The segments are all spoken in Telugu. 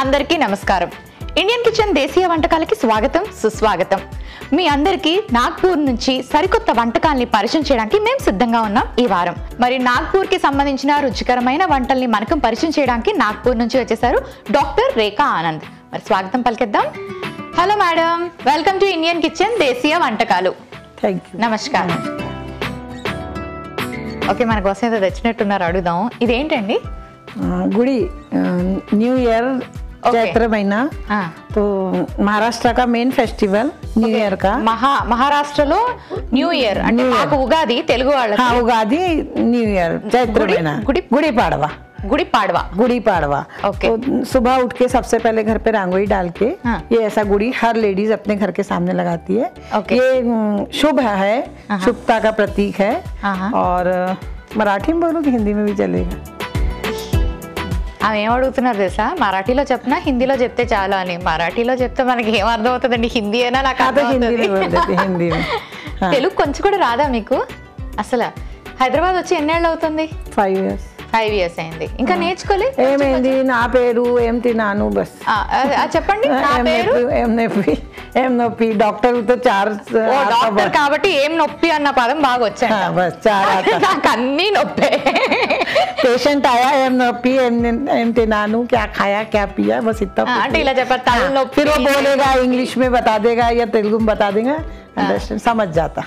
అందరికీ నమస్కారం. ఇండియన్ కిచెన్ దేశీయ వంటకాలకి స్వాగతం సుస్వాగతం. మీ అందరికీ నాగ్పూర్ నుంచి సరికొత్త వంటకాల్ని పరిచయం చేయడానికి మేము సిద్ధంగా ఉన్నాం ఈ వారం. మరి నాగ్పూర్ కి సంబంధించిన రుచికరమైన వంటల్ని మనకు పరిచయం చేయడానికి నాగ్పూర్ నుంచి వచ్చేసారు డాక్టర్ రేఖా ఆనంద్. మరి స్వాగతం పలికిద్దాం. Hello madam, welcome to Indian kitchen దేశీయ వంటకాలు. నమస్కారం. ఓకే, మన కోసం ఏదో తెచ్చినట్టున్నారు, అడుగుదాం. ఇదేంటండి? गुड़ी न्यू ईयर चैत्र महीना तो महाराष्ट्र का मेन फेस्टिवल न्यू ईयर का మహారాష్ట్రలో న్యూ ఇయర్ అంటే మాకు ఉగాది, తెలుగు వాళ్ళకి उगादी न्यू ईयर चैत्र महीना गुड़ी पाड़वा गुड़ी पाड़वा ओके। तो सुबह उठ के सबसे पहले घर पे रंगोली डाल के ये ऐसा गुड़ी हर लेडीज अपने घर के सामने लगाती है। ये शुभ है, शुभता का प्रतीक है। और मराठी में बोलो कि हिंदी में भी चलेगा? ఆమె ఏం అడుగుతున్నారు తెలుసా, మరాఠీలో చెప్పినా హిందీలో చెప్తే చాలా అని. మరాఠీలో చెప్తే మనకి ఏం అర్థం అవుతుందండి, హిందీ అయినా నాకు హిందీ. తెలుగు కొంచెం కూడా రాదా మీకు? అసలు హైదరాబాద్ వచ్చి ఎన్నేళ్ళు అవుతుంది? 5 years. 5 years అయింది. ఇంకా నేర్చుకోలే? ఏమైంది, నా పేరు ఏం తిన్నాను బస్ చెప్పండి. నా పేరు ఏం నొప్పి. డాక్టర్ తో 4 డాక్టర్ కాబట్టి ఏం నొప్పి అన్న పదం బాగా వచ్చాయి. నాకు అన్ని నొప్పే. पेशेंट आया एम नोपी एम तिनानु क्या खाया क्या पिया बस इतना అంటే ఇలా చెప్పారు. తల నొప్పి फिर वो बोलेगा, इंग्लिश में बता देगा या तेलुगु में बता देगा, अंडरस्टैंड समझ जाता।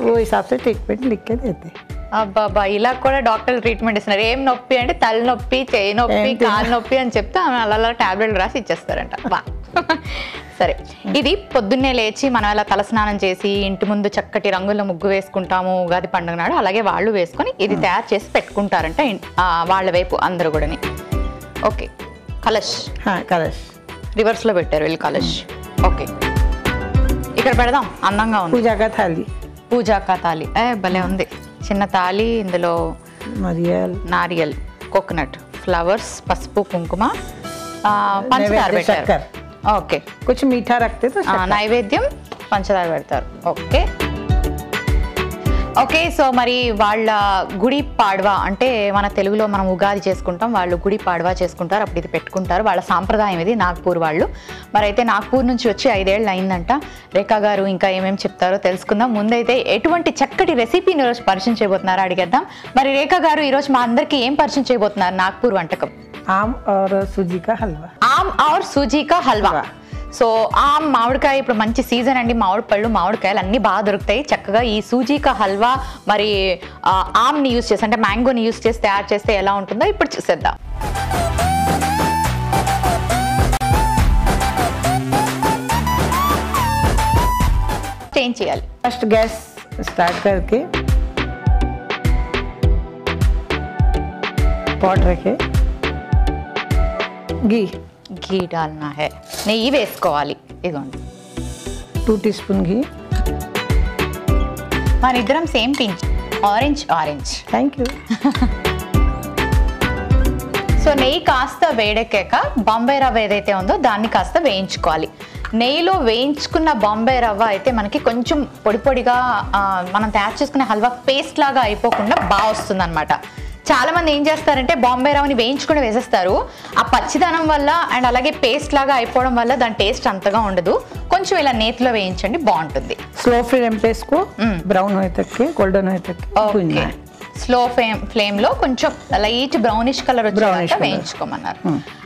वो हिसाब से ट्रीटमेंट लिख के देते। అబ్బాబా, ఇలా కూడా డాక్టర్లు ట్రీట్మెంట్ ఇస్తున్నారు. ఏం నొప్పి అంటే తలనొప్పి, చేయి నొప్పి, కాలు నొప్పి అని చెప్తే అలా టాబ్లెట్లు రాసి ఇచ్చేస్తారంట. బా సరే, ఇది పొద్దున్నే లేచి మనం అలా తలస్నానం చేసి ఇంటి ముందు చక్కటి రంగుల ముగ్గు వేసుకుంటాము ఉగాది పండుగ నాడు. అలాగే వాళ్ళు వేసుకొని ఇది తయారు చేసి పెట్టుకుంటారంట వాళ్ళ వైపు అందరూ కూడా. ఓకే, కలష్ కలష్ రివర్స్ లో పెట్టారు వీళ్ళు కలష్. ఓకే, ఇక్కడ పెడదాం. అందంగా ఉంది. పూజాకా తాలి భలే ఉంది. చిన్న తాలి, ఇందులో నారియల్, కోకోనట్, ఫ్లవర్స్, పసుపు, కుంకుమ, పంచదార పెట్టారు. ఓకే, కొంచెం మీఠా రక్తే నైవేద్యం పంచదార పెడతారు. Okay okay. సో మరి వాళ్ళ గుడి పాడ్వా అంటే మన తెలుగులో మనం ఉగాది చేసుకుంటాం, వాళ్ళు గుడి పాడ్వా చేసుకుంటారు. అప్పుడు ఇది పెట్టుకుంటారు. వాళ్ళ సాంప్రదాయం ఇది, నాగ్పూర్ వాళ్ళు. మరి అయితే నాగ్పూర్ నుంచి వచ్చి 5 ఏళ్ళు అయిందంట. రేఖా గారు ఇంకా ఏమేమి చెప్తారో తెలుసుకుందాం. ముందైతే ఎటువంటి చక్కటి రెసిపీని ఈరోజు పరిచయం చేయబోతున్నారో అడిగేద్దాం. మరి రేఖా గారు ఈరోజు మా అందరికీ ఏం పరిచయం చేయబోతున్నారు నాగ్పూర్ వంటకం? ఆమ్ और सूजी का हलवा. ఆమ్ और सूजी का हलवा. సో ఆమ్ మామిడికాయ ఇప్పుడు మంచి సీజన్ అండి. మామిడి పళ్ళు, మామిడికాయలు అన్నీ బాగా దొరుకుతాయి. చక్కగా ఈ సూజీకా హల్వా మరి ఆమ్ని యూజ్ చేసి అంటే మ్యాంగోని యూజ్ చేసి తయారు చేస్తే ఎలా ఉంటుందో ఇప్పుడు చూసేద్దాం. ఏం చేయాలి? ఫస్ట్ గ్యాస్ స్టార్ట్ करके पॉट रखे, घी डालना है. నెయ్యి వేసుకోవాలి. ఇదిగోండి 2 teaspoon घी. మన ఇద్దరం same pinch orange. Thank you. So నెయ్యి కాస్త వేడెక్కాక బాంబే రవ్వ ఏదైతే ఉందో దాన్ని కాస్త వేయించుకోవాలి. నెయ్యిలో వేయించుకున్న బాంబే రవ్వ అయితే మనకి కొంచెం పొడి పొడిగా మనం తయారు చేసుకునే హల్వా పేస్ట్ లాగా అయిపోకుండా బాగా వస్తుంది అనమాట. చాలా మంది ఏం చేస్తారంటే బాంబే రవ్వని వేయించుకుని వేసేస్తారు. ఆ పచ్చిదనం వల్ల అండ్ అలాగే పేస్ట్ లాగా అయిపోవడం వల్ల దాని టేస్ట్ అంతగా ఉండదు. కొంచెం ఇలా నేతిలో వేయించండి, బాగుంటుంది. స్లో ఫ్లేమ్ पे इसको ब्राउन होने तक के गोल्डन होने तक ఓకే, స్లో ఫ్లేమ్ లో కొంచెం లైట్ బ్రౌనిష్ కలర్ వచ్చేదాకా వేయించుకోమన్నారు.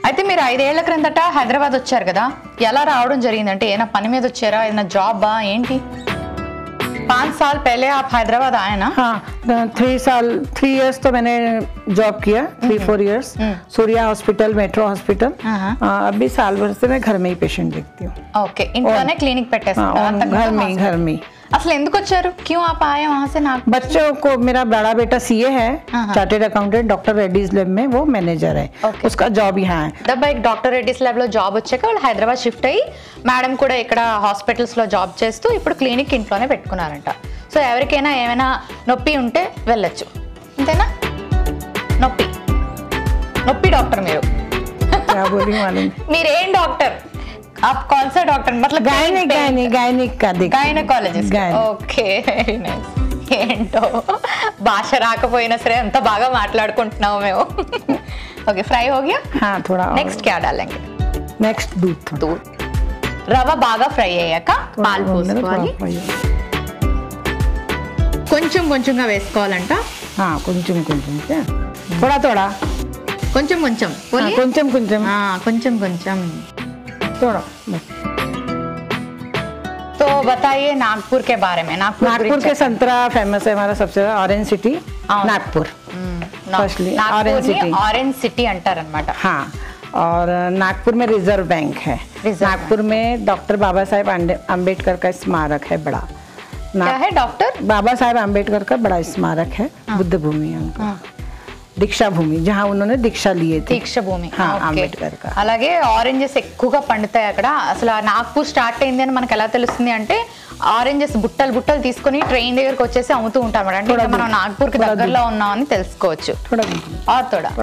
అయితే మీరు 5 ఏళ్ల క్రిందట హైదరాబాద్ వచ్చారు కదా, ఎలా రావడం జరిగిందంటే ఏమైనా పని మీద వచ్చారా, ఏదైనా జాబా ఏంటి? 5 साल पहले आप हैदराबाद आए ना? हाँ, 3 years तो मैंने जॉब किया, 3-4 years Surya hospital, metro hospital. अभी साल भर से मैं घर में ही पेशेंट देखती हूँ. ओके, ఇంట్లోనే క్లినిక్ పెట్టేస్తారా? घर में. అసలు ఎందుకు వచ్చారు? क्यों आप आए वहाँ से? ना बच्चों को, मेरा बड़ा बेटा सीए है, chartered accountant, doctor Reddy's lab में वो मैनेजर है. उसका जॉब यहाँ है. డబ్బాయికి డాక్టర్ రెడ్డిస్ ల్యాబ్ లో జాబ్ వచ్చాక వాళ్ళు హైదరాబాద్ షిఫ్ట్ అయ్యి మేడం కూడా ఇక్కడ హాస్పిటల్స్ లో జాబ్ చేస్తూ ఇప్పుడు క్లినిక్ ఇంట్లోనే పెట్టుకున్నారంట. సో ఎవరికైనా ఏమైనా నొప్పి ఉంటే వెళ్ళొచ్చు, అంతేనా? నొప్పి డాక్టర్ మీరు? మీరేం డాక్టర్? आप कौन सा डॉक्टर? मतलब गायनिक का गायनेकोलॉजिस्ट. Okay, very nice. ఏంటో భాష రాకపోయినా సరే అంత బాగా మాట్లాడుకుంటున్నాము మేము. ఓకే, ఫ్రై हो गया. हाँ, थोड़ा. नेक्स्ट क्या डालेंगे? నెక్స్ట్ दूध రవ బాగా ఫ్రై అయ్యాక పాలు పోసుకోవాలి. కొంచెం కొంచెంగా వేసుకోవాలంట. కొంచెం కొంచెం थोड़ा थोड़ा కొంచెం కొంచెం కొంచెం కొంచెం కొంచెం కొంచెం थोड़ा. तो बताइए नागपुर के बारे में. नागपुर के संतरा फेमस है हमारा सबसे ज्यादा. Orange city Nagpur. Orange city అంటారన్నమాట. हाँ, और नागपुर में रिजर्व बैंक है. नागपुर में डॉक्टर बाबा साहेब अम्बेडकर का स्मारक है बड़ा. क्या है? डॉक्टर बाबा साहेब अम्बेडकर का बड़ा स्मारक है. बुद्ध भूमि है उनका. దీక్షా భూమి జहाँ उन्होंने दीक्षा लिए थे. దీక్ష భూమి అంబేద్కర్ కా. అలాగే ఆరెంజెస్ ఎక్కువగా పండుతాయి అక్కడ. అసలు నాగ్పూర్ స్టార్ట్ అయింది అని మనకు ఎలా తెలుస్తుంది అంటే ఆరెంజెస్ బుట్టలు బుట్టలు తీసుకొని ట్రైన్ దగ్గరకు వచ్చేసి అమ్ముతూ ఉంటాం అంటే మనం నాగ్పూర్ కి దగ్గరలో ఉన్నామని తెలుసుకోవచ్చు.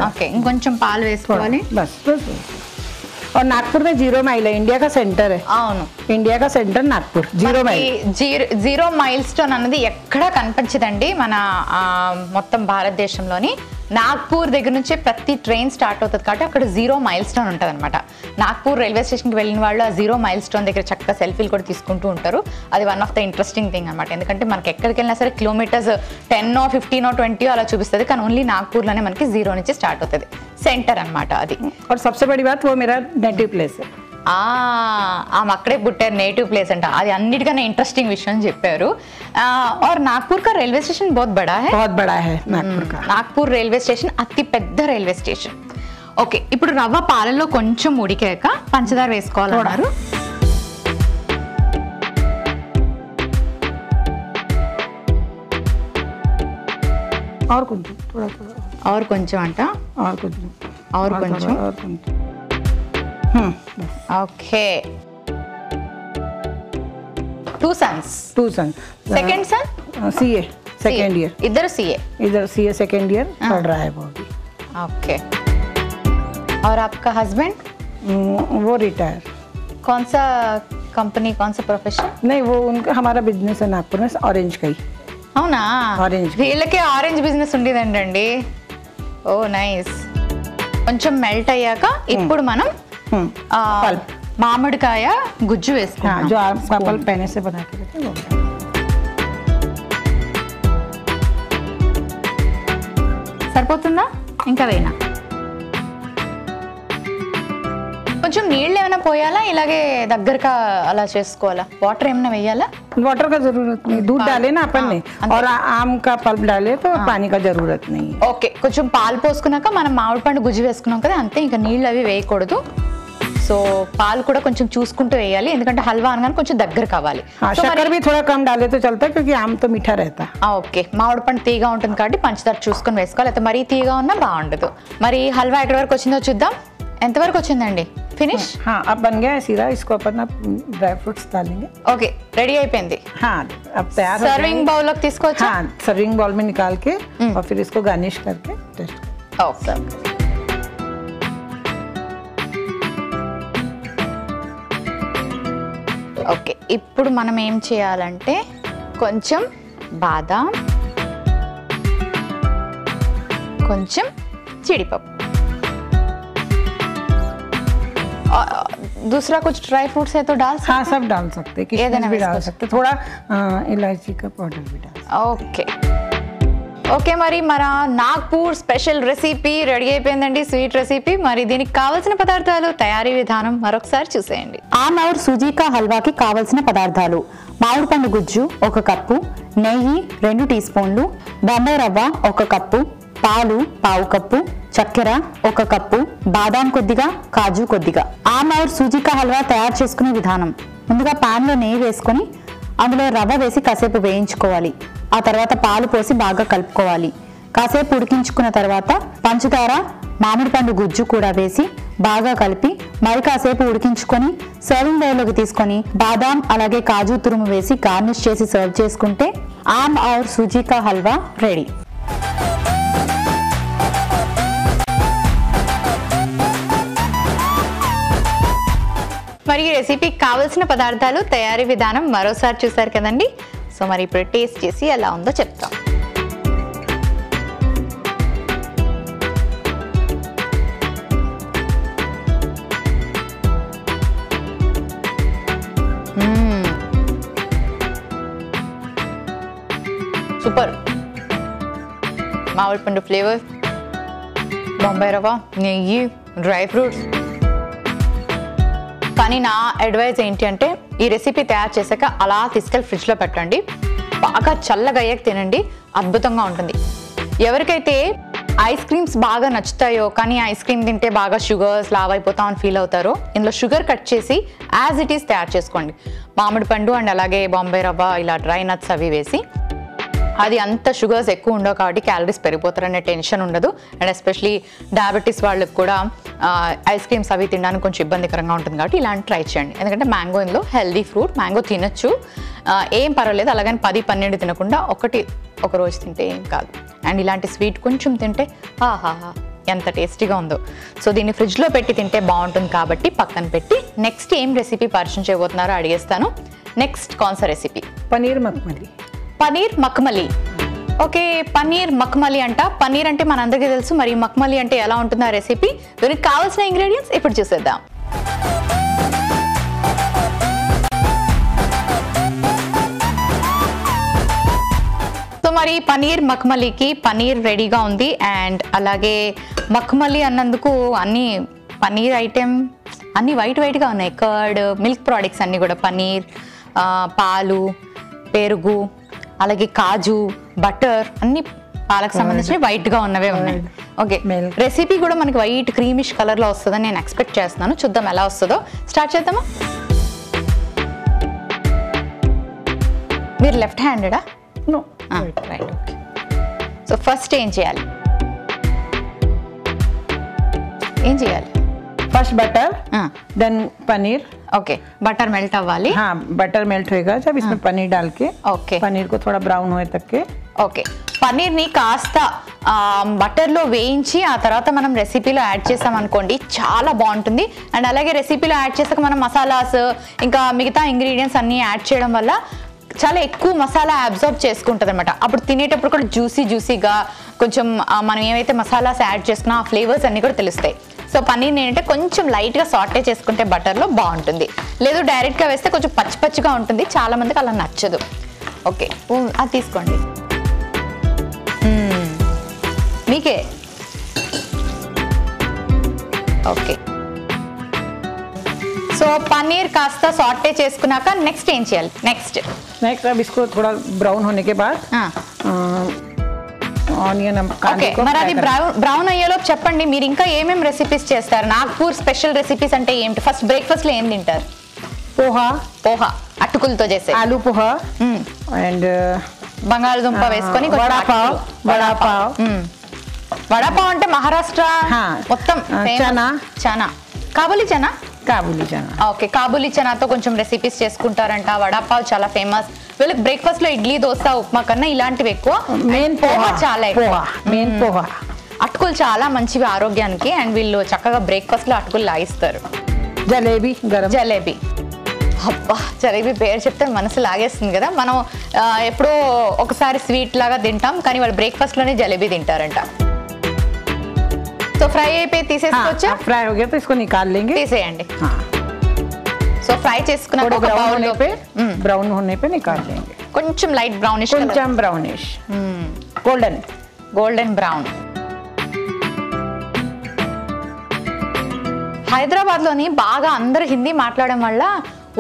ఓకే, ఇంకొంచెం పాలు వేసుకోవాలి. और नागपुर में 0 माइल है. इंडिया का सेंटर है. అవును, ఇండియా కా centre Nagpur. 0 mile. 0 mile stone అన్నది ఎక్కడా కనిపించదండి మన మొత్తం భారతదేశంలోని. నాగ్పూర్ దగ్గర నుంచి ప్రతి ట్రైన్ స్టార్ట్ అవుతుంది కాబట్టి అక్కడ 0 మైల్ స్టోన్ ఉంటుంది అనమాట. నాగ్పూర్ రైల్వే స్టేషన్కి వెళ్ళిన వాళ్ళు ఆ 0 మైల్ స్టోన్ దగ్గర చక్కగా సెల్ఫీలు కూడా తీసుకుంటూ ఉంటారు. అది one of the interesting thing అనమాట. ఎందుకంటే మనకి ఎక్కడికి వెళ్ళినా సరే కిలోమీటర్స్ 10 15 20 అలా చూపిస్తుంది, కానీ ఓన్లీ నాగ్పూర్లోనే మనకి 0 నుంచి స్టార్ట్ అవుతుంది. సెంటర్ అనమాట అది. और सबसे बड़ी बात वो मेरा नेटिव प्लेस है. ఆమె అక్కడే పుట్టారు, నేటివ్ ప్లేస్ అంట. అది అన్నిటికన్నా ఇంట్రెస్టింగ్ విషయం చెప్పారు. और नागपुर का रेलवे स्टेशन बहुत बड़ा है. बहुत बड़ा है नागपुर का. నాగ్పూర్ రైల్వే స్టేషన్ అతి పెద్ద రైల్వే స్టేషన్. ఓకే, ఇప్పుడు రవ్వ పాలల్లో కొంచెం ఉడికాక పంచదార వేసుకోవాలన్నారు. और కొంచెం थोड़ा थोड़ा और కొంచెం అంట. और కొంచెం और కొంచెం. Okay, 2 sons. सेकंड सन सीए सेकंड ईयर. इधर सीए. इधर सीए सेकंड ईयर पढ़ रहा है वो भी. ओके, और आपका हस्बैंड? वो रिटायर. कौन सा कंपनी, कौन सा प्रोफेशन? नहीं, वो उनका हमारा बिजनेस है नागपुर में ऑरेंज का ही. అవునా? ఆరెంజ్. వీళ్ళకి ఆరెంజ్ బిజినెస్ ఉండేదండి. ఓ నైస్. కొంచెం మెల్ట్ అయ్యాక ఇప్పుడు మనం మామిడికాయ గుజ్జు వేసుకుంటాం. जो आपका पल्प पहले से बना के रखे वो. సరిపోతుందా? ఇంకా వేయనా? కొంచెం నీళ్ళు ఏమైనా పోయాలా, ఇలాగే దగ్గరగా అలా చేసుకోవాలా? వాటర్ ఏమైనా వేయాలా? वाटर का जरूरत नहीं. दूध डाले ना अपन ने और आम का पल्प डाले तो पानी का जरूरत नहीं. ఓకే, కొంచెం పాలు పోసుకున్నాక మనం మామిడి పండు గుజ్జు వేసుకున్నాం కదా, అంతే. ఇంకా నీళ్ళు అవి వేయకూడదు. సో పాలు కూడా కొంచెం చూసుకుంటూ వేయాలి, ఎందుకంటే హల్వా అనగానే కొంచెం దగ్గర కావాలి. शक्कर भी थोड़ा कम डाले तो चलता है क्योंकि आम तो मीठा रहता. ఓకే, మామిడి పండు తీగా ఉంటుంది కాబట్టి పంచదార చూసుకొని వేసుకోవాలి, అయితే మరీ తీగా ఉన్నా బాగుండదు. మరి హల్వా ఎక్కడి వరకు వచ్చిందో చూద్దాం. ఎంతవరకు వచ్చిందండి? ఫినిష్. हाँ, अब बन गया है सीधा. इसको अपन ड्राई फ्रूट्स डालेंगे. ఓకే, రెడీ అయిపోయింది. हाँ, अब तैयार. సర్వింగ్ బౌల్ లోకి తీసుకోవచ్చా? हाँ, सर्विंग बाउल में निकाल के और फिर इसको गार्निश करके टेस्ट. Okay, okay. ఇప్పుడు మనం ఏం చేయాలంటే కొంచెం బాదాం, కొంచెం జీడిపప్పు, दूसरा कुछ ड्राई फ्रूट्स है तो डाल सकते? हाँ, सब डाल सकते हैं. किशमिश भी डाल सकते हैं. थोड़ा इलायची का पाउडर भी डाल सकते. Okay, okay. మరి మన నాగ్పూర్ స్పెషల్ రెసిపీ రెడీ అయిపోయిందండి, స్వీట్ రెసిపీ. మరి దీనికి కావాల్సిన పదార్థాలు, తయారీ విధానం మరొకసారి చూసేయండి. ఆమ్ ఔర్ సూజీ కా హల్వాకి కావాల్సిన పదార్థాలు: మామిడి పండు గుజ్జు 1 కప్పు, నెయ్యి 2 టీ స్పూన్లు, బొంబాయి రవ్వ 1 కప్పు, పాలు 1/2 కప్పు, చక్కెర 1 కప్పు, బాదాం కొద్దిగా, కాజు కొద్దిగా. ఆమ్ ఔర్ సూజీ కా హల్వా తయారు చేసుకునే విధానం: ముందుగా పాన్ లో నెయ్యి వేసుకొని అందులో రవ్వ వేసి కాసేపు వేయించుకోవాలి. ఆ తర్వాత పాలు పోసి బాగా కలుపుకోవాలి. కాసేపు ఉడికించుకున్న తర్వాత పంచదార, మామిడి పండు గుజ్జు కూడా వేసి బాగా కలిపి మరి కాసేపు ఉడికించుకొని సర్వింగ్ బౌల్లోకి తీసుకొని బాదాం అలాగే కాజు తురుము వేసి గార్నిష్ చేసి సర్వ్ చేసుకుంటే ఆమ్ ఔర్ సూజీ కా హల్వా రెడీ. మరి ఈ రెసిపీకి కావాల్సిన పదార్థాలు, తయారీ విధానం మరోసారి చూసారు కదండి. సో మరి ఇప్పుడు టేస్ట్ చేసి ఎలా ఉందో చెప్తాం. మామిడి పండు ఫ్లేవర్, బొంబాయి రవ్వ, నెయ్యి, డ్రై ఫ్రూట్స్. కానీ నా అడ్వైజ్ ఏంటి అంటే ఈ రెసిపీ తయారు చేశాక అలా తీసుకెళ్ళి ఫ్రిడ్జ్లో పెట్టండి, బాగా చల్లగా అయ్యాక తినండి, అద్భుతంగా ఉంటుంది. ఎవరికైతే ఐస్ క్రీమ్స్ బాగా నచ్చుతాయో కానీ ఐస్ క్రీమ్ తింటే బాగా షుగర్స్ లావ్ అయిపోతామని ఫీల్ అవుతారో ఇందులో షుగర్ కట్ చేసి యాజ్ ఇట్ ఈస్ తయారు చేసుకోండి. మామిడి పండు అండ్ అలాగే బొంబాయి రవ్వ ఇలా డ్రై నట్స్ అవి వేసి, అది అంత షుగర్స్ ఎక్కువ ఉండవు కాబట్టి క్యాలరీస్ పెరిగిపోతారనే టెన్షన్ ఉండదు. అండ్ ఎస్పెషలీ డయాబెటీస్ వాళ్ళకి కూడా ఐస్ క్రీమ్స్ అవి తినడానికి కొంచెం ఇబ్బందికరంగా ఉంటుంది కాబట్టి ఇలాంటి ట్రై చేయండి. ఎందుకంటే మ్యాంగో ఇందులో హెల్దీ ఫ్రూట్, మ్యాంగో తినచ్చు, ఏం పర్వాలేదు. అలాగని 10-12 తినకుండా ఒక రోజు తింటే ఏం కాదు. అండ్ ఇలాంటి స్వీట్ కొంచెం తింటే ఆహాహా ఎంత టేస్టీగా ఉందో. సో దీన్ని ఫ్రిడ్జ్లో పెట్టి తింటే బాగుంటుంది కాబట్టి పక్కన పెట్టి నెక్స్ట్ ఏం రెసిపీ పరిచయం చేయబోతున్నారో అడిగేస్తాను. నెక్స్ట్ కాన్సా రెసిపీ పనీర్ మక్మలి. పనీర్ మక్మలి. ఓకే, పనీర్ మక్మలి అంట. పనీర్ అంటే మనందరికీ తెలుసు, మరి మక్మలి అంటే ఎలా ఉంటుంది ఆ రెసిపీ? దీనికి కావాల్సిన ఇంగ్రీడియంట్స్ ఇప్పుడు చూసేద్దాం. సో మరి పనీర్ మక్మలికి పనీర్ రెడీగా ఉంది. అండ్ అలాగే మక్మలి అన్నందుకు అన్ని పనీర్ ఐటెం అన్ని వైట్గా ఉన్నాయి. కర్డ్, మిల్క్ ప్రోడక్ట్స్ అన్నీ కూడా, పనీర్, పాలు, పెరుగు, అలాగే కాజు, బటర్ అన్ని పాలకు సంబంధించి వైట్గా ఉన్నవే ఉన్నాయి. ఓకే, రెసిపీ కూడా మనకి వైట్ క్రీమిష్ కలర్లో వస్తుందని నేను ఎక్స్పెక్ట్ చేస్తున్నాను. చూద్దాం ఎలా వస్తుందో. స్టార్ట్ చేద్దామా? మీరు లెఫ్ట్ హ్యాండెడా? No, right. Okay, so first ఏం చేయాలి? First butter, then paneer. Okay, butter melt अव्वाली. हाँ, बटर मेल्ट होएगा जब इसमें पनीर डाल के. ओके, पनीर को थोड़ा ब्राउन होए तक के. ఓకే, పన్నీర్ని కాస్త బటర్లో వేయించి ఆ తర్వాత మనం రెసిపీలో యాడ్ చేసాం అనుకోండి, చాలా బాగుంటుంది. అండ్ అలాగే రెసిపీలో యాడ్ చేసాక మనం మసాలాస్ ఇంకా మిగతా ఇంగ్రీడియంట్స్ అన్నీ యాడ్ చేయడం వల్ల చాలా ఎక్కువ మసాలా అబ్జర్వ్ చేసుకుంటుంది అనమాట. అప్పుడు తినేటప్పుడు కూడా జ్యూసీగా కొంచెం మనం ఏవైతే మసాలాస్ యాడ్ చేసుకున్నా ఆ ఫ్లేవర్స్ అన్నీ కూడా తెలుస్తాయి. సో పన్నీర్ ఏంటంటే కొంచెం లైట్గా సాటే చేసుకుంటే బటర్లో బాగుంటుంది. లేదు డైరెక్ట్గా వేస్తే కొంచెం పచ్చిగా ఉంటుంది, చాలా మందికి అలా నచ్చదు. ఓకే, అది తీసుకోండి, మీకే. ఓకే, సో పన్నీర్ కాస్త సాటే చేసుకున్నాక నెక్స్ట్ ఏం చేయాలి? నెక్స్ట్ अब इसको थोड़ा ब्राउन होने के बाद ఆనియన్. ఓకే, మరి అది బ్రౌన్ అయ్యేలోపు చెప్పండి మీరు ఇంకా ఏమేమి రెసిపీస్ చేస్తారు? నాగ్పూర్ స్పెషల్ రెసిపీస్ అంటే ఏంటి? ఫస్ట్ బ్రేక్ఫాస్ట్ లో ఏం తింటారు? పోహా అటుకులతో చేసే ఆలూ పోహా అండ్ బంగాళదుంప వేసుకొని వడాపావ్ అంటే మహారాష్ట్ర మొత్తం చనా, కాబూలీ చనా. ఓకే, కాబూలీ చనాతో కొంచెం రెసిపీస్ చేసుకుంటారంట. వడాపావ్ చాలా ఫేమస్. వీళ్ళకి బ్రేక్ఫాస్ట్ లో ఇడ్లీ, దోశ, ఉప్మా కన్నా ఇలాంటివి ఎక్కువ. పోహా చాలా ఎక్కువ. అటుకులు చాలా మంచివి ఆరోగ్యానికి. అండ్ వీళ్ళు చక్కగా బ్రేక్ఫాస్ట్ లో అటుకులు లాగిస్తారు. జలేబీ. అబ్బా, జలేబీ పేరు చెప్తే మనసు లాగేస్తుంది కదా. మనం ఎప్పుడో ఒకసారి స్వీట్ లాగా తింటాం, కానీ వాళ్ళు బ్రేక్ఫాస్ట్ లోనే జలేబీ తింటారంట. సో ఫ్రై అయిపోయి తీసేసుకోవచ్చా? ఫ్రై हो गया तो इसको निकाल लेंगे. తీసేయండి. సో ఫ్రై చేసుకున్న బ్రౌన్ होने पे निकाल लेंगे. కొంచెం లైట్ బ్రౌనిష్, కొంచెం బ్రౌనిష్, గోల్డెన్ బ్రౌన్. హైదరాబాద్ లోని బాగా అందరూ హిందీ మాట్లాడడం వల్ల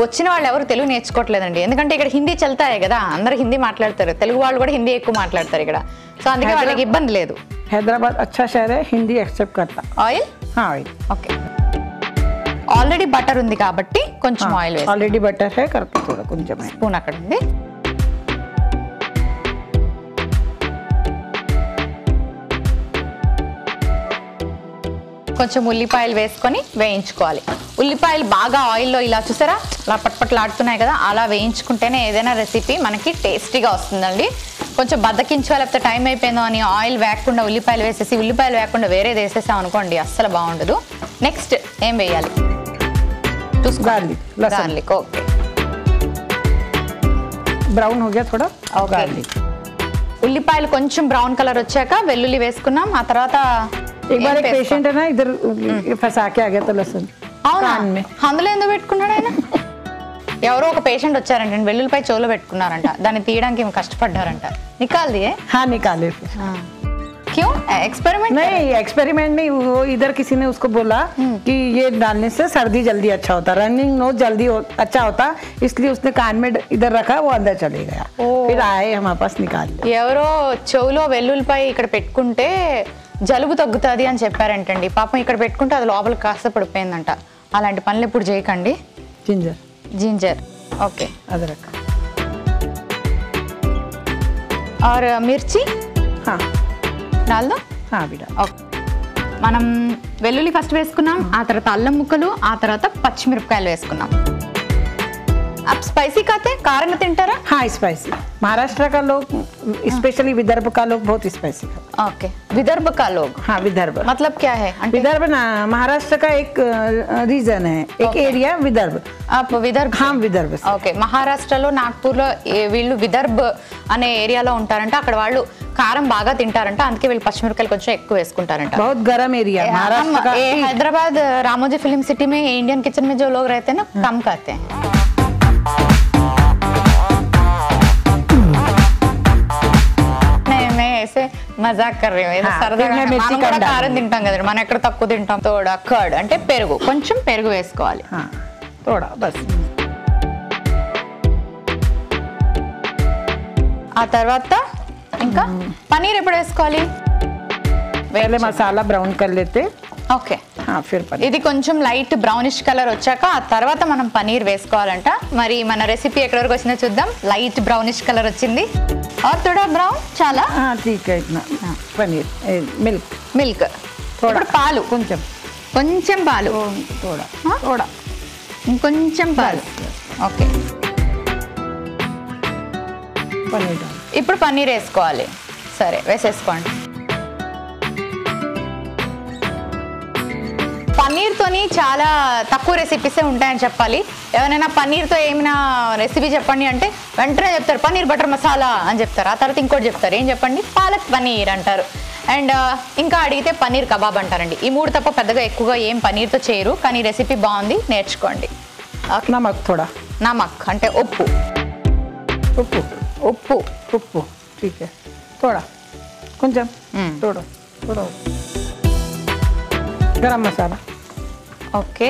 వచ్చిన వాళ్ళు ఎవరు తెలుగు నేర్చుకోవట్లేదండి. ఎందుకంటే ఇక్కడ హిందీ చల్తాయి కదా, అందరూ హిందీ మాట్లాడతారు, తెలుగు వాళ్ళు కూడా హిందీ ఎక్కువ మాట్లాడతారు ఇక్కడ. సో అందుకే వాళ్ళకి ఇబ్బంది లేదు. హైదరాబాద్ అచ్చా షహర్ హై, హిందీ యాక్సెప్ట్ करता. Oil? Oil. Okay, already butter ఉంది కాబట్టి కొంచెం ఆయిల్ వేసి. ఆల్రెడీ బటర్ హై కరెక్ట్, थोड़ा కొంచెం స్పూన్ అక్కడ ఉంది. కొంచెం ఉల్లిపాయలు వేసుకొని వేయించుకోవాలి. ఉల్లిపాయలు బాగా ఆయిల్లో ఇలా చూసారా, అలా పట్పట్లాడుతున్నాయి కదా, అలా వేయించుకుంటేనే ఏదైనా రెసిపీ మనకి టేస్టీగా వస్తుందండి. కొంచెం బద్దకించో లేకపోతే టైం అయిపోయిందో అని ఆయిల్ వేయకుండా ఉల్లిపాయలు వేసేసి ఉల్లిపాయలు వేయకుండా వేరేది వేసేసాం అనుకోండి, అస్సలు బాగుండదు. నెక్స్ట్ ఏం వేయాలి? గార్లిక్. ఓకే, బ్రౌన్ हो गया थोड़ा. ఓకే, ఉల్లిపాయలు కొంచెం బ్రౌన్ కలర్ వచ్చాక వెల్లుల్లి వేసుకున్నాం. ఆ తర్వాత एक बार एक पेशेंट है ना इधर फंसा के आ गया था लहसुन. అవునా? అందులో ఎందుకు పెట్టుకున్నాడు ఆయన? ఎవరో ఒక పేషెంట్ వచ్చారంట, వెల్లుల్లిపై చెవులో పెట్టుకున్నారంట, దాన్ని తీయడానికి కష్టపడ్డారంట. నికాల్ దియే? हाँ निकाले. क्यों एक्सपेरिमेंट? नहीं एक्सपेरिमेंट नहीं, वो इधर किसी ने उसको बोला कि ये डालने से सर्दी जल्दी अच्छा होता, रनिंग नोज जल्दी अच्छा होता, इसलिए उसने कान में इधर रखा, वो अंदर चले गया। फिर आए हमारे पास निकाल लिया। ఎవరో చెవులో వెల్లుల్లిపాయ ఇక్కడ పెట్టుకుంటే జలుబు తగ్గుతుంది అని చెప్పారంటండి. పాపం ఇక్కడ పెట్టుకుంటే అది లోపల కాస్త పడిపోయిందంట. అలాంటి పనులు ఎప్పుడు చేయకండి. जिंजर ओके, अदरक और मिर्ची हाँ डाल दो. हाँ बेटा ఓకే, మనం వెల్లుల్లి ఫస్ట్ వేసుకున్నాం, ఆ తర్వాత అల్లం ముక్కలు, ఆ తర్వాత పచ్చిమిరపకాయలు వేసుకున్నాం. आप स्पाइसी खाते हैं? कारण తింటారా? हाँ स्पाइसी, महाराष्ट्र का लोग स्पेशली विदर्भ का लोग बहुत स्पाइसी खाते हैं। ओके, विदर्भ का लोग? हाँ विदर्भ मतलब क्या है? विदर्भ ना महाराष्ट्र का एक रीजन है, एक एरिया विदर्भ। आप विदर्भ? हाँ विदर्भ से। ఓకే, మహారాష్ట్రలో నాగ్పూర్లో వీళ్ళు విదర్భ్ అనే ఏరియాలో ఉంటారంట. అక్కడ వాళ్ళు కారం బాగా తింటారంట, అందుకే వీళ్ళు పచ్చిమిరపకాయలు కొంచెం ఎక్కువ వేసుకుంటారంట. बहुत गर्म एरिया महाराष्ट्र का। हैदराबाद रामोजी फिल्म सिटी में इंडियन किचन में जो लोग रहते हैं ना, कम खाते हैं. मैं ऐसे मजाक कर रही हूँ, సరదాగా మనం కూడా కారం తింటాం కదండి, మనం ఎక్కడ తక్కువ తింటాం. తోడా కర్డ్ అంటే పెరుగు, కొంచెం పెరుగు వేసుకోవాలి. తోడా బస్. ఆ తర్వాత ఇంకా పన్నీర్ ఎప్పుడు వేసుకోవాలి? पहले मसाला ब्राउन कर लेते। ఓకే, फिर पनीर। ఇది కొంచెం లైట్ బ్రౌనిష్ కలర్ వచ్చాక ఆ తర్వాత మనం పన్నీర్ వేసుకోవాలంట. మరి మన రెసిపీ ఎక్కడి వరకు వచ్చిందో చూద్దాం. లైట్ బ్రౌనిష్ కలర్ వచ్చింది. और थोड़ा ब्राउन చాలా? हाँ ठीक है इतना। पनीर मिल्क మిల్క్, ఇప్పుడు పాలు, కొంచెం కొంచెం పాలు, थोड़ा थोड़ा ఇంకొంచెం పాలు. ఓకే, पनीर ఇప్పుడు పన్నీర్ వేసుకోవాలి. సరే వేసేసుకోండి. పన్నీర్తోని చాలా తక్కువ రెసిపీసే ఉంటాయని చెప్పాలి. ఎవరైనా పన్నీర్తో ఏమైనా రెసిపీ చెప్పండి అంటే వెంటనే చెప్తారు పన్నీర్ బటర్ మసాలా అని చెప్తారు. ఆ తర్వాత ఇంకోటి చెప్తారు, ఏం చెప్పండి, పాలక్ పన్నీర్ అంటారు. అండ్ ఇంకా అడిగితే పన్నీర్ కబాబ్ అంటారండి. ఈ మూడు తప్ప పెద్దగా ఎక్కువగా ఏం పన్నీర్తో చేయరు, కానీ రెసిపీ బాగుంది, నేర్చుకోండి. నమక్ थोड़ा, నమక్ అంటే ఉప్పు, ఉప్పు ఉప్పు ఉప్పు ठीक है थोड़ा కొంచెం थोड़ा थोड़ा గరం మసాలా. ఓకే,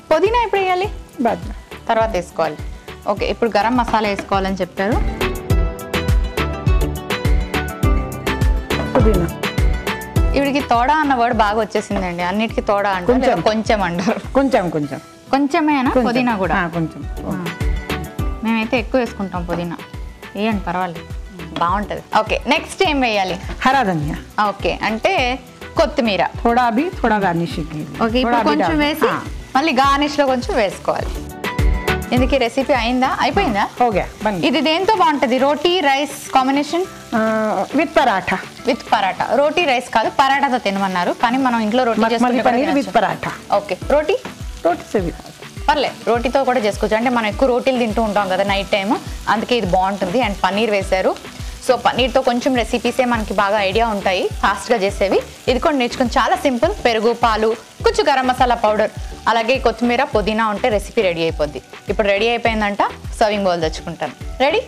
పుదీనా ఎప్పుడు వేయాలి? बाद में తర్వాత వేసుకోవాలి. ఓకే, ఇప్పుడు గరం మసాలా వేసుకోవాలని చెప్పారు. పుదీనా. ఇవిడికి తోడా అన్న వర్డ్ బాగా వచ్చేసిందండి. అన్నిటికీ తోడా అంటారు, కొంచెం అంటారు. కొంచెం కొంచెం కొంచెమేనా పుదీనా కూడా? కొంచెం. మేమైతే ఎక్కువ వేసుకుంటాం పుదీనా. వేయండి పర్వాలేదు, బాగుంటుంది. ఓకే, నెక్స్ట్ ఏం వేయాలి? హరా ధనియా. ఓకే, అంటే కొత్తిమీర. थोड़ा अभी थोड़ा गार्निशिंग के लिए। ఓకే, ఇప్పుడు కొంచెం వేసి మళ్ళీ గార్నిష్ లో కొంచెం వేసుకోవాలి. ఇందుకే రెసిపీ అయిందా? అయిపోయిందా? हो गया बन गया। ఇది దేంతో బాగుంటది? Roti rice combination with paratha. With paratha. Roti rice కాదు, పరాటాతో తినమన్నారు, కానీ మనం ఇంట్లో రోటీ మక్మల్ పనీర్ విత్ పరాఠా. ఓకే, రోటీ రోటీ సే పర్లేదు, రోటీతో కూడా చేసుకోవచ్చు. అంటే మనం ఎక్కువ రోటీలు తింటూ ఉంటాం కదా నైట్ టైం, అందుకే ఇది బాగుంటుంది. అండ్ పన్నీర్ వేశారు. సో పన్నీర్తో కొంచెం రెసిపీసే మనకి బాగా ఐడియా ఉంటాయి, ఫాస్ట్గా చేసేవి. ఇది కూడా నేర్చుకుని చాలా సింపుల్. పెరుగు, పాలు, కొంచెం గరం మసాలా పౌడర్, అలాగే కొత్తిమీర, పుదీనా ఉంటే రెసిపీ రెడీ అయిపోద్ది. ఇప్పుడు రెడీ అయిపోయిందంట, సర్వింగ్ బౌల్ తెచ్చుకుంటాను. రెడీ?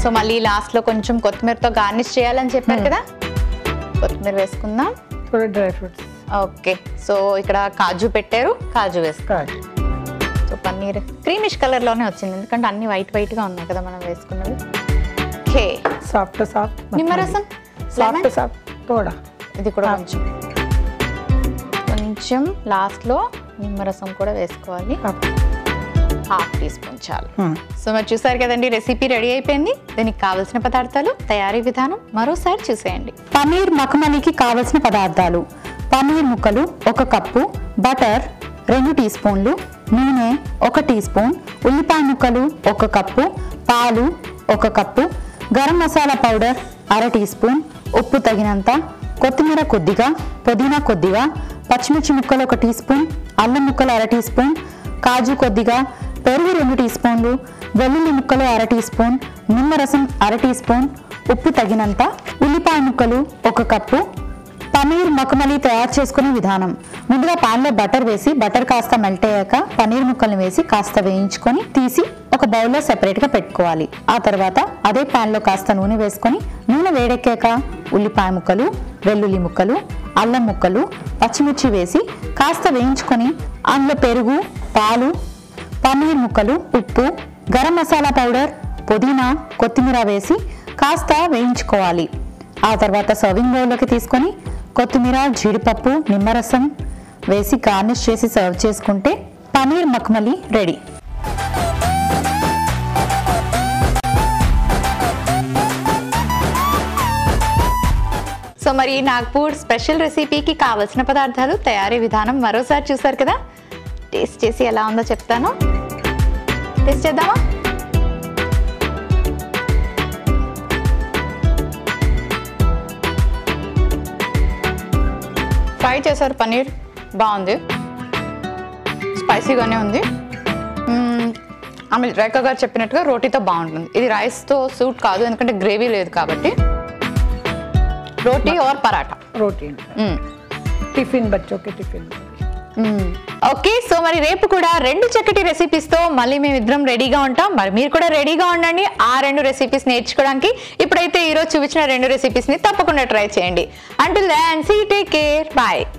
సో మళ్ళీ లాస్ట్లో కొంచెం కొత్తిమీరతో గార్నిష్ చేయాలని చెప్పారు కదా, కొత్తిమీర వేసుకుందాం. Dry fruits. ఓకే, సో ఇక్కడ కాజు పెట్టారు, కాజు వేసుకోవాలి. సో పన్నీర్ క్రీమిష్ కలర్ లోనే వచ్చింది, ఎందుకంటే అన్ని వైట్ వైట్ గా ఉన్నాయి కదా మనం వేసుకున్నవి. ఓకే, సాఫ్ట్ సాఫ్ట్ నిమ్మరసం, సాఫ్ట్ సాఫ్ట్ తోడా. ఇది కూడా కొంచెం కొంచెం లాస్ట్ లో నిమ్మరసం కూడా వేసుకోవాలి. హాఫ్ టీ స్పూన్ చాలు. సో మరి చూసారు కదండి, రెసిపీ రెడీ అయిపోయింది. దీనికి కావలసిన పదార్థాలు, తయారీ విధానం మరోసారి చూసేయండి. పన్నీర్ మఖమలీకి కావలసిన పదార్థాలు: పన్నీర్ ముక్కలు 1 కప్పు, బటర్ 2 టీ స్పూన్లు, నూనె 1 టీ స్పూన్, ఉల్లిపాయ ముక్కలు 1 కప్పు, పాలు 1 cup, garam masala powder 1/2 teaspoon, ఉప్పు తగినంత, కొత్తిమీర కొద్దిగా, పుదీనా కొద్దిగా, పచ్చిమిర్చి ముక్కలు 1 టీ స్పూన్, అల్లం ముక్కలు 1/2 టీ స్పూన్, కాజు కొద్దిగా, పెరుగు 2 టీ స్పూన్లు, వెల్లుల్లి ముక్కలు 1/2 టీ స్పూన్, నిమ్మరసం 1/2 టీ స్పూన్, ఉప్పు తగినంత, ఉల్లిపాయ ముక్కలు 1 కప్పు, పనీర్ మఖమలి తయారు చేసుకునే విధానం. ముందుగా పాన్ లో బటర్ వేసి బటర్ కాస్త మెల్ట్ అయ్యాక పనీర్ ముక్కల్ని వేసి కాస్త వేయించుకొని తీసి ఒక బౌల్లో సెపరేట్ గా పెట్టుకోవాలి. ఆ తర్వాత అదే పాన్ లో కాస్త నూనె వేసుకొని నూనె వేడెక్కాక ఉల్లిపాయ ముక్కలు, వెల్లుల్లి ముక్కలు, అల్లం ముక్కలు, పచ్చిమిర్చి వేసి కాస్త వేయించుకొని అందులో పెరుగు, పాలు, పనీర్ ముక్కలు, ఉప్పు, గరం మసాలా పౌడర్, పుదీనా, కొత్తిమీర వేసి కాస్త వేయించుకోవాలి. ఆ తర్వాత సర్వింగ్ బౌల్లోకి తీసుకొని కొత్తిమీర, జీడిపప్పు, నిమ్మరసం వేసి గార్నిష్ చేసి సర్వ్ చేసుకుంటే పనీర్ మఖమలి రెడీ. సో మరి నాగ్పూర్ స్పెషల్ రెసిపీకి కావలసిన పదార్థాలు, తయారీ విధానం మరోసారి చూసారు కదా. టేస్ట్ చేసి ఎలా ఉందో చెప్తాను. టేస్ట్ చేద్దామా? ఫ్రై చేశారు పనీర్, బాగుంది, స్పైసీగానే ఉంది. ఆమె రేఖ గారు చెప్పినట్టుగా రోటీతో బాగుంటుంది. ఇది రైస్తో సూట్ కాదు ఎందుకంటే గ్రేవీ లేదు కాబట్టి. రోటీ और పరాటా. रोटी టిఫిన్ बच्चों के टिफिन. ఓకే, సో మరి రేపు కూడా 2 చక్కటి రెసిపీస్తో మళ్ళీ మేమిద్దరం రెడీగా ఉంటాం. మరి మీరు కూడా రెడీగా ఉండండి ఆ 2 రెసిపీస్ నేర్చుకోవడానికి. ఇప్పుడైతే ఈరోజు చూపించిన 2 రెసిపీస్ని తప్పకుండా ట్రై చేయండి. Until then see, take care, bye.